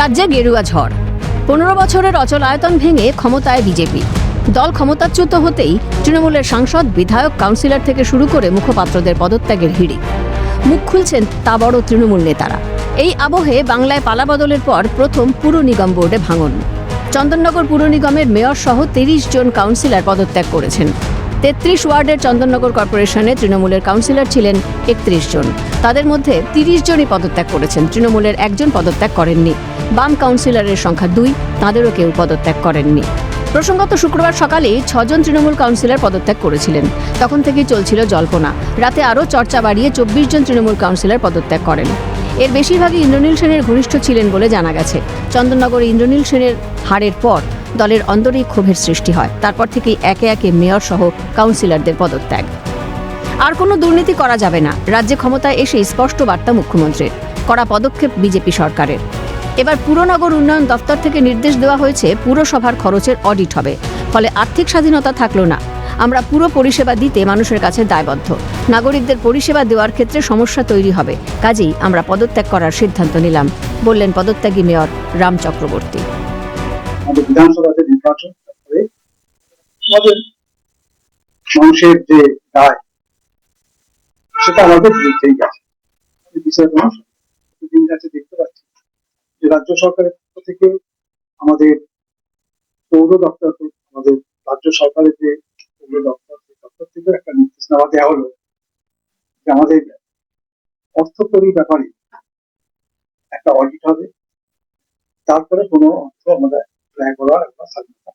রাজ্যে গেরুয়া ঝড়। 15 বছরের অচল আয়তন ভেঙে ক্ষমতায় বিজেপি। দল ক্ষমতাচ্যুত হতেই তৃণমূলের সাংসদ, বিধায়ক, কাউন্সিলর থেকে শুরু করে মুখপাত্রদের পদত্যাগের হিড়িক। মুখ খুলছেন তা বড় তৃণমূল নেতারা। এই আবহে বাংলায় পালাবদলের পর প্রথম পুর নিগম বোর্ডে ভাঙন। চন্দননগর পুর নিগমের মেয়র সহ 30 জন কাউন্সিলর পদত্যাগ করেছেন। 33 ওয়ার্ডের চন্দননগর কর্পোরেশনে তৃণমূলের কাউন্সিলর ছিলেন 31 জন। তাদের মধ্যে 30 জনই পদত্যাগ করেছেন, তৃণমূলের একজন পদত্যাগ করেননি। বাম কাউন্সিলরের সংখ্যা 2, তাঁদেরও কেউ পদত্যাগ করেননি। প্রসঙ্গত শুক্রবার সকালে 6 জন তৃণমূল কাউন্সিলর পদত্যাগ করেছিলেন। তখন থেকেই চলছিল জল্পনা। রাতে আরও চর্চা বাড়িয়ে 24 জন তৃণমূল কাউন্সিলর পদত্যাগ করেন। এর বেশিরভাগই ইন্দ্রনীল সেনের ঘনিষ্ঠ ছিলেন বলে জানা গেছে। চন্দননগরে ইন্দ্রনীল সেনের হারের পর দলের অন্তরেই ক্ষোভের সৃষ্টি হয়। তারপর থেকেই একে একে মেয়র সহ কাউন্সিলরদের পদত্যাগ। আর কোনো দুর্নীতি করা যাবে না, রাজ্যে ক্ষমতায় এসে স্পষ্ট বার্তা মুখ্যমন্ত্রীর। কড়া পদক্ষেপ বিজেপি সরকারের। এবার পুরনগর উন্নয়ন দপ্তর থেকে নির্দেশ দেওয়া হয়েছে পুরসভার খরচের অডিট হবে। ফলে আর্থিক স্বাধীনতা থাকলো না। আমরা পুরো পরিষেবা দিতে মানুষের কাছে দায়বদ্ধ। নাগরিকদের পরিষেবা দেওয়ার ক্ষেত্রে সমস্যা তৈরি হবে। কাজেই আমরা পদত্যাগ করার সিদ্ধান্ত নিলাম, বললেন পদত্যাগী মেয়র রাম চক্রবর্তী। বিধানসভাতে নির্বাচন করে আমাদের মানুষের যে দায় সেটা আমাদের বিরুদ্ধেই গেছে। বিষয়টা দিন যাচ্ছে দেখতে পাচ্ছি যে রাজ্য সরকারের পক্ষ থেকে আমাদের পৌর দপ্তর, আমাদের রাজ্য সরকারের যে পৌর দপ্তর, সেই দপ্তর থেকে একটা নির্দেশনামা দেওয়া হলো যে আমাদের অর্থকরী ব্যাপারে একটা অডিট হবে, তারপরে কোনো অর্থ আমাদের ব্যয় করার একটা স্বাধীনতা।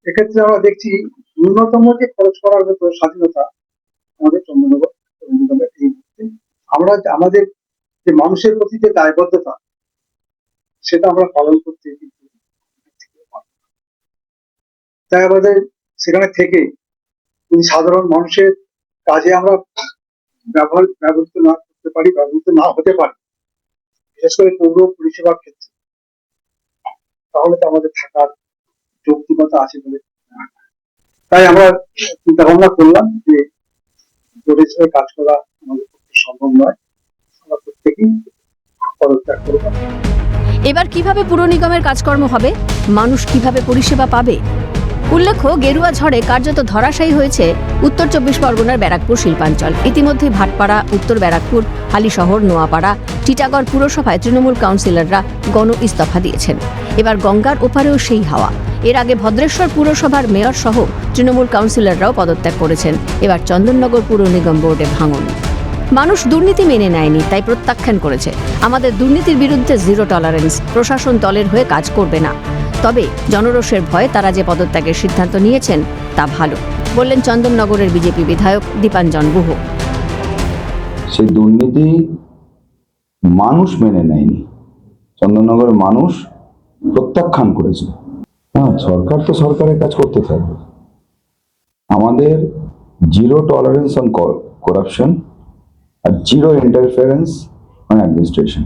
এক্ষেত্রে আমরা দেখছি ন্যূনতম যে খরচ করার মতো স্বাধীনতা আমাদের চন্দননগর নিগমের এই মুহূর্তে। আমরা আমাদের যে মানুষের প্রতি যে দায়বদ্ধতা সেটা আমরা পালন করতে কিন্তু তাই আমাদের সেখানে থেকে যদি সাধারণ মানুষের কাজে আমরা ব্যবহৃত না করতে পারি, ব্যবহৃত না হতে পারি, বিশেষ করে পৌর পরিষেবার ক্ষেত্রে, তাহলে তো আমাদের থাকার যৌক্তিকতা আছে বলে। তাই আমরা চিন্তা ভাবনা করলাম যে বোর্ড হিসেবে কাজ করা আমাদের পক্ষে সম্ভব নয়, আমরা প্রত্যেকেই পদত্যাগ করব। এবার কিভাবে পুর নিগমের কাজকর্ম হবে, মানুষ কিভাবে পরিষেবা পাবে? উল্লেখ্য, গেরুয়া ঝড়ে কার্যত ধরাশায়ী হয়েছে উত্তর 24 পরগনার ব্যারাকপুর শিল্পাঞ্চল। ইতিমধ্যে ভাটপাড়া, উত্তর ব্যারাকপুর, হালিশহর, নোয়াপাড়া, টিটাগড় পুরসভায় তৃণমূল কাউন্সিলররা গণ ইস্তফা দিয়েছেন। এবার গঙ্গার ওপারেও সেই হাওয়া। এর আগে ভদ্রেশ্বর পুরসভার মেয়র সহ তৃণমূল কাউন্সিলররাও পদত্যাগ করেছেন। এবার চন্দননগর পুর নিগম বোর্ডে ভাঙন। মানুষ দুর্নীতি মেনে নেয়নি, তাই প্রত্যাখ্যান করেছে। আমাদের দুর্নীতির বিরুদ্ধে জিরো টলারেন্স। প্রশাসন দলের হয়ে কাজ করবে না। তবে জনরোষের ভয়ে তারা যে পদত্যাগের সিদ্ধান্ত নিয়েছেন তা ভালো, বললেন চন্দননগরের বিজেপি বিধায়ক দীপাঞ্জন গুহ। সেই দুর্নীতি মানুষ মেনে নেয়নি, চন্দননগরের মানুষ প্রত্যাখ্যান করেছে। সরকার তো সরকারের কাজ করতে থাকবে। আমাদের জিরো টলারেন্স অন করাপশন আর zero interference on administration.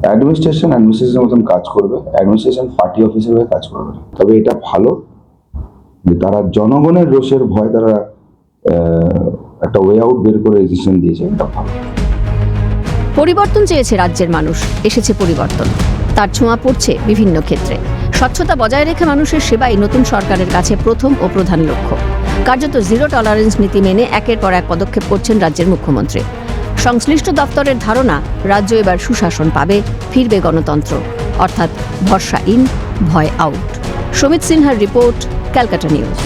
Administration মতন কাজ করবে, অ্যাডমিনিস্ট্রেশন পার্টি অফিসের হয়ে কাজ করবে। তবে এটা ভালো যে তারা জনগণের রোষের ভয় তারা একটা ওয়ে আউট বের করে ডিসিশন দিয়েছে, এটা ভালো। পরিবর্তন চেয়েছে রাজ্যের মানুষ, এসেছে পরিবর্তন। তার ছোঁয়া পড়ছে বিভিন্ন ক্ষেত্রে। স্বচ্ছতা বজায় রেখে মানুষের সেবাই নতুন সরকারের কাছে প্রথম ও প্রধান লক্ষ্য। কার্যত জিরো টলারেন্স নীতি মেনে একের পর এক পদক্ষেপ করছেন রাজ্যের মুখ্যমন্ত্রী। সংশ্লিষ্ট দপ্তরের ধারণা, রাজ্য এবার সুশাসন পাবে, ফিরবে গণতন্ত্র, অর্থাৎ ভরসা ইন, ভয় আউট। সমিত সিনহার রিপোর্ট, ক্যালকাটা নিউজ।